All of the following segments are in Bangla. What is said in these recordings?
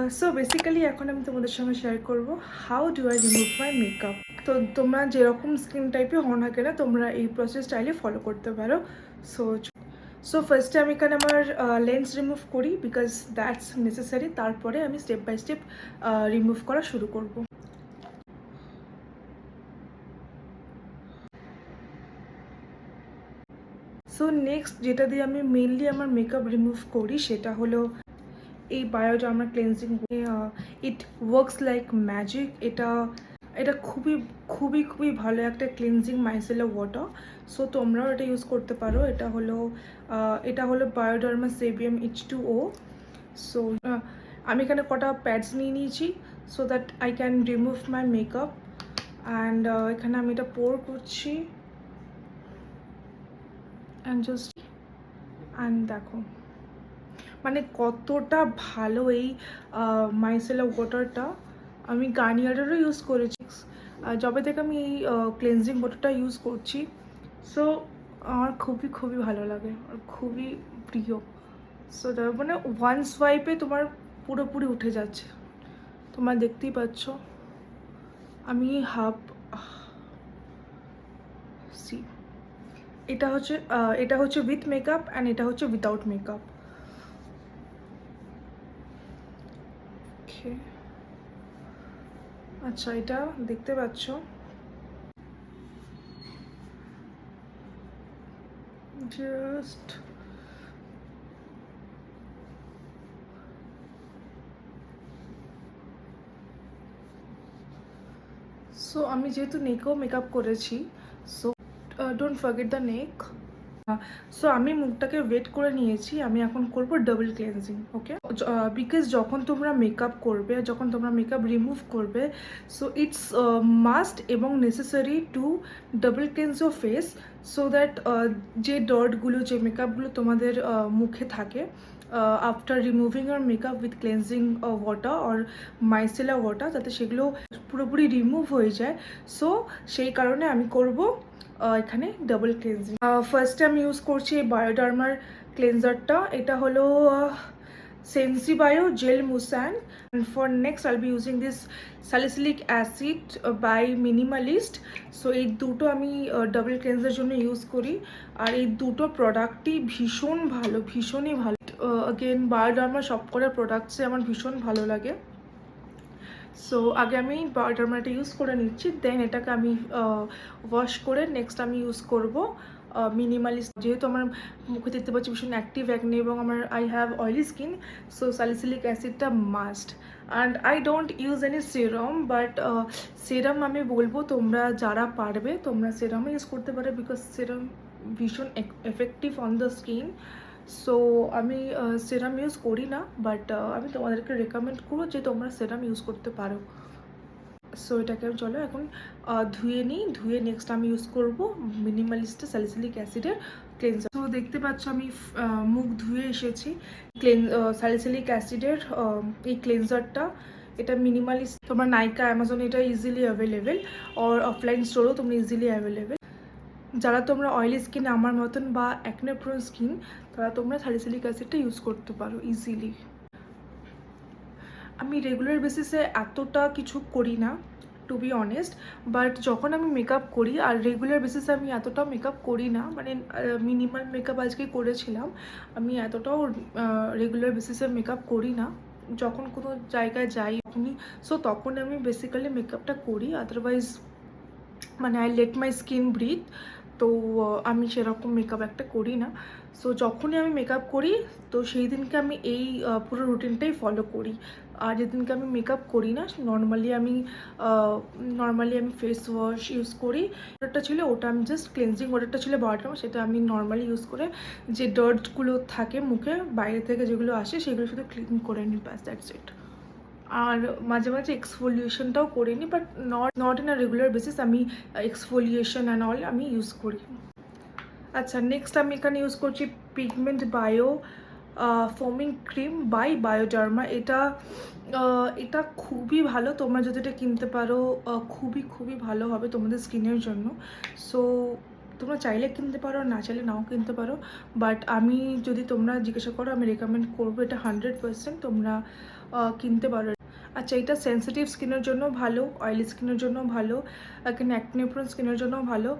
সো বেসিক্যালি এখন আমি তোমাদের সঙ্গে শেয়ার করব how do I remove my makeup. তো তোমরা যেরকম স্কিন টাইপে হও না কেন তোমরা এই প্রসেস চাইলে ফলো করতে পারো। সো সো ফার্স্টে আমি এখানে আমার লেন্স রিমুভ করি বিকজ দ্যাটস নেসেসারি। তারপরে আমি স্টেপ বাই স্টেপ রিমুভ করা শুরু করব। সো নেক্সট যেটা দিয়ে আমি মেনলি আমার মেকআপ রিমুভ করি সেটা হলো এই Bioderma cleansing. It works like magic. এটা এটা খুবই খুবই খুবই ভালো একটা ক্লিনজিং মাইসেলার ওয়াটার। সো তোমরাও এটা ইউজ করতে পারো। এটা হলো বায়োডার্মা সেবিয়াম H2O। সো আমি এখানে কটা প্যাডস নিয়ে নিয়েছি so that I can remove my makeup. And এখানে আমি এটা পোর করছি অ্যান্ড দেখো মানে কতটা ভালো এই মাইসেলার ওয়াটারটা। আমি গার্নিয়ারেরও ইউজ করেছি যবে থেকে আমি এই ক্লেনজিং ওয়াটারটা ইউজ করছি। সো আমার খুবই খুবই ভালো লাগে আর খুবই প্রিয়। সো মানে ওয়ান সোয়াইপে তোমার পুরোপুরি উঠে যাচ্ছে। তোমরা দেখতেই পাচ্ছ আমি সি এটা হচ্ছে উইথ মেকআপ অ্যান্ড এটা হচ্ছে উইদাউট মেকআপ। আচ্ছা, এটা দেখতে পাচ্ছ জাস্ট সো আমি যেহেতু নেকেও মেকআপ করেছি so don't forget the neck. So আমি মুখটাকে ওয়েট করে নিয়েছি। আমি এখন করব ডাবল ক্লেন্সিং। ওকে, বিকজ যখন তোমরা মেকআপ করবে, যখন তোমরা মেকআপ রিমুভ করবে, সো ইটস মাস্ট এবং necessary to double cleanse your face so that যে ডার্টগুলো, যে মেকআপগুলো তোমাদের মুখে থাকে after removing our makeup with cleansing water or micellar water, যাতে সেগুলো পুরোপুরি রিমুভ হয়ে যায়। সো সেই কারণে আমি করব এখানে ডাবল ক্লেন্সিং। ফার্স্টে আমি ইউজ করছি এই বায়োডার্মার ক্লেন্সারটা। এটা হলো Sensibio gel moussant. And for next I'll be using this salicylic acid by Minimalist. So এই দুটো আমি ডাবল ক্লেন্সের জন্য ইউজ করি। আর এই দুটো প্রোডাক্টই ভীষণ ভালো, ভীষণই ভালো। অগেন বায়োডার্মার সবকটা প্রোডাক্টসে আমার ভীষণ ভালো লাগে। সো আগে আমি বায়োডার্মাটা ইউজ করে নিচ্ছি, দেন এটাকে আমি ওয়াশ করে নেক্সট আমি ইউজ করব মিনিমালিস্ট। যেহেতু আমার মুখে দেখতে পাচ্ছি ভীষণ অ্যাক্টিভ অ্যাকনে এবং I have oily skin, so salicylic অ্যাসিডটা must. And I don't use any serum, but serum আমি বলবো তোমরা যারা পারবে তোমরা সেরামও ইউজ করতে পারো বিকজ সেরাম ভীষণ effective on the skin. So আমি সেরাম ইউজ করি না, বাট আমি তোমাদেরকে রেকমেন্ড করবো যে তোমরা সেরাম ইউজ করতে পারো। সো এটাকে চলো এখন ধুয়ে নিই। ধুয়ে নেক্সট আমি ইউজ করব মিনিমালিস্টের স্যালিসিলিক অ্যাসিডের ক্লেন্সার। তো দেখতে পাচ্ছ আমি মুখ ধুয়ে এসেছি। স্যালিসিলিক অ্যাসিডের এই ক্লেন্সারটা, এটা মিনিমালিস্ট। তোমার নাইকা, অ্যামাজন এটা ইজিলি অ্যাভেলেবেল, অর অফলাইন স্টোরেও তোমরা ইজিলি অ্যাভেলেবেল। যারা তোমরা অয়েলি স্কিন আমার মতন বা অ্যাকনে প্রোন স্কিন, তারা তোমরা স্যালিসিলিক অ্যাসিডটা ইউজ করতে পারো ইজিলি। আমি রেগুলার বেসিসে এতটা কিছু করি না টু বি অনেস্ট, বাট যখন আমি মেকআপ করি, আর রেগুলার বেসিসে আমি এতটাও মেকআপ করি না, মানে মিনিমাল মেকআপ আজকে করেছিলাম। আমি এতটাও রেগুলার বেসিসে মেকআপ করি না। যখন কোনো জায়গায় যাই তখনই, সো তখন আমি বেসিক্যালি মেকআপটা করি। আদারওয়াইজ মানে I let my skin breathe. তো আমি সেরকম মেকআপ একটা করি না। সো যখনই আমি মেকআপ করি তো সেই দিনকে আমি এই পুরো রুটিনটাই ফলো করি। আর যেদিনকে আমি মেকআপ করি না নর্মালি আমি ফেস ওয়াশ ইউজ করি। ওটা ছিল, ওটা আমি জাস্ট ক্লেনজিং ওয়াটারটা ছিল বায়োডার্ম, সেটা আমি নর্মালি ইউজ করে যে ডার্টগুলো থাকে মুখে বাইরে থেকে যেগুলো আসে সেগুলো শুধু ক্লিন করে নিই, ব্যাস দ্যাটস ইট। আর মাঝে মাঝে এক্সফোলিয়েশনটাও করে নিই, but not in a regular basis আমি এক্সফোলিয়েশন অ্যান্ড অল আমি ইউজ করি। আচ্ছা, নেক্সট আমি এখানে ইউজ করছি pigment bio foaming cream by Bioderma. এটা খুবই ভালো। তোমরা যদি এটা কিনতে পারো খুবই খুবই ভালো হবে তোমাদের স্কিনের জন্য। সো তোমরা চাইলে কিনতে পারো, না চাইলে নাও কিনতে পারো, বাট আমি যদি তোমরা জিজ্ঞাসা করো আমি রেকমেন্ড করবো এটা 100%। তোমরা কিনতে পারো। আচ্ছা, এটা সেনসিটিভ স্কিনের জন্য ভালো, অয়েলি স্কিনের জন্য ভালো, এখানে অ্যাকনে প্রোন স্কিনের জন্য ভালো।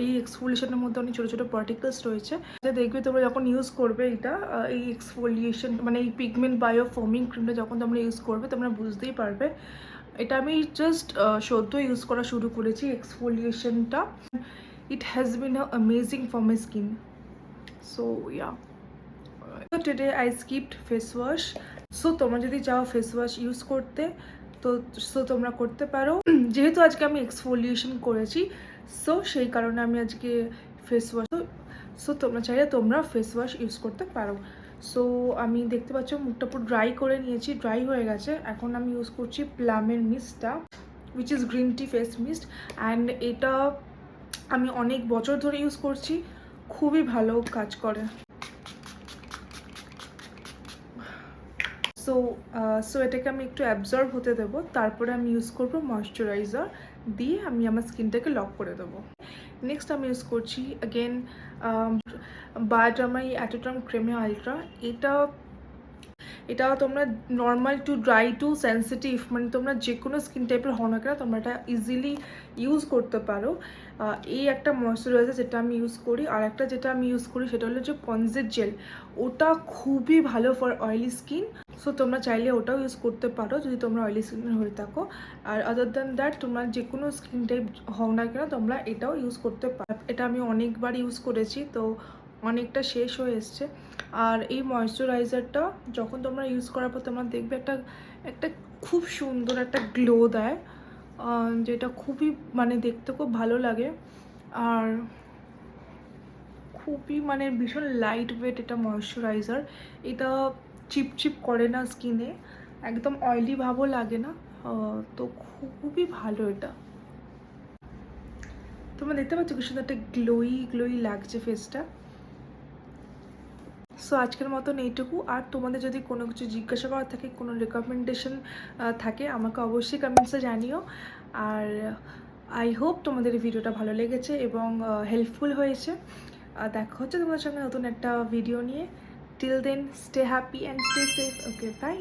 এই এক্সফোলিয়েশনের মধ্যে অনেক ছোটো ছোটো পার্টিকেলস রয়েছে, যা দেখবে তোমরা যখন ইউজ করবে এটা, এই এক্সফোলিয়েশন মানে এই পিগমেন্ট বায়ো ফোমিং ক্রিমটা যখন তোমরা ইউজ করবে তোমরা বুঝতেই পারবে। এটা আমি জাস্ট সদ্য ইউজ করা শুরু করেছি এক্সফোলিয়েশনটা। It has been amazing for my skin. So yeah, today I skipped face wash. So তোমরা যদি চাও ফেস ওয়াশ ইউজ করতে তো তোমরা করতে পারো। যেহেতু আজকে আমি এক্সফোলিয়েশন করেছি, সো সেই কারণে আমি আজকে ফেস ওয়াশ, সো তোমরা চাইলে তোমরা ফেস ওয়াশ ইউজ করতে পারো। সো আমি দেখতে পাচ্ছ মুখটা পুরো ড্রাই করে নিয়েছি, ড্রাই হয়ে গেছে। এখন আমি ইউজ করছি প্লামের মিস্টটা, which is green tea face mist. And এটা আমি অনেক বছর ধরে ইউজ করছি, খুবই ভালো কাজ করে। সো এটাকে আমি একটু অ্যাবজর্ব হতে দেবো, তারপরে আমি ইউজ করবো ময়শ্চারাইজার দিয়ে আমি আমার স্কিনটাকে লক করে দেবো। নেক্সট আমি ইউজ করছি অ্যাগেন বায়োডার্মাই অ্যাটোটার্ম ক্রেমে আলট্রা। এটা তোমরা normal to dry two sensitive, মানে তোমরা যে কোনো স্কিন টাইপের হও না কেন তোমরা এটা ইজিলি ইউজ করতে পারো। এই একটা ময়শ্চারাইজার যেটা আমি ইউজ করি, আর একটা যেটা আমি ইউজ করি সেটা হলো যে পন্সের জেল। ওটা খুবই ভালো ফর অয়েলি স্কিন, সো তোমরা চাইলে ওটাও ইউজ করতে পারো যদি তোমরা অয়েলি স্কিনের হয়ে থাকো। আর আদার দ্যান দ্যাট তোমরা যে কোনো স্কিন টাইপ হও না কেন তোমরা এটাও ইউজ করতে পারো। এটা আমি অনেকবার ইউজ করেছি, তো অনেকটা শেষ হয়ে এসছে। আর এই ময়শ্চারাইজারটা যখন তোমরা ইউজ করার পর তোমরা দেখবে একটা খুব সুন্দর একটা গ্লো দেয়, যেটা খুবই মানে দেখতে খুব ভালো লাগে। আর খুবই মানে ভীষণ লাইট ওয়েট এটা ময়শ্চারাইজার। এটা চিপচিপ করে না স্কিনে, একদম অয়েলি ভাবও লাগে না, তো খুবই ভালো এটা। তোমরা দেখতে পাচ্ছ কি সুন্দর একটা গ্লোই লাগছে ফেসটা। সো আজকের মতন এইটুকু। আর তোমাদের যদি কোনো কিছু জিজ্ঞাসা করার থাকে, কোনো রেকমেন্ডেশন থাকে, আমাকে অবশ্যই কমেন্টসে জানিও। আর আই হোপ তোমাদের এই ভিডিওটা ভালো লেগেছে এবং হেল্পফুল হয়েছে। দেখা হচ্ছে তোমাদের সঙ্গে নতুন একটা ভিডিও নিয়ে। Till then stay happy and stay safe. Okay, by.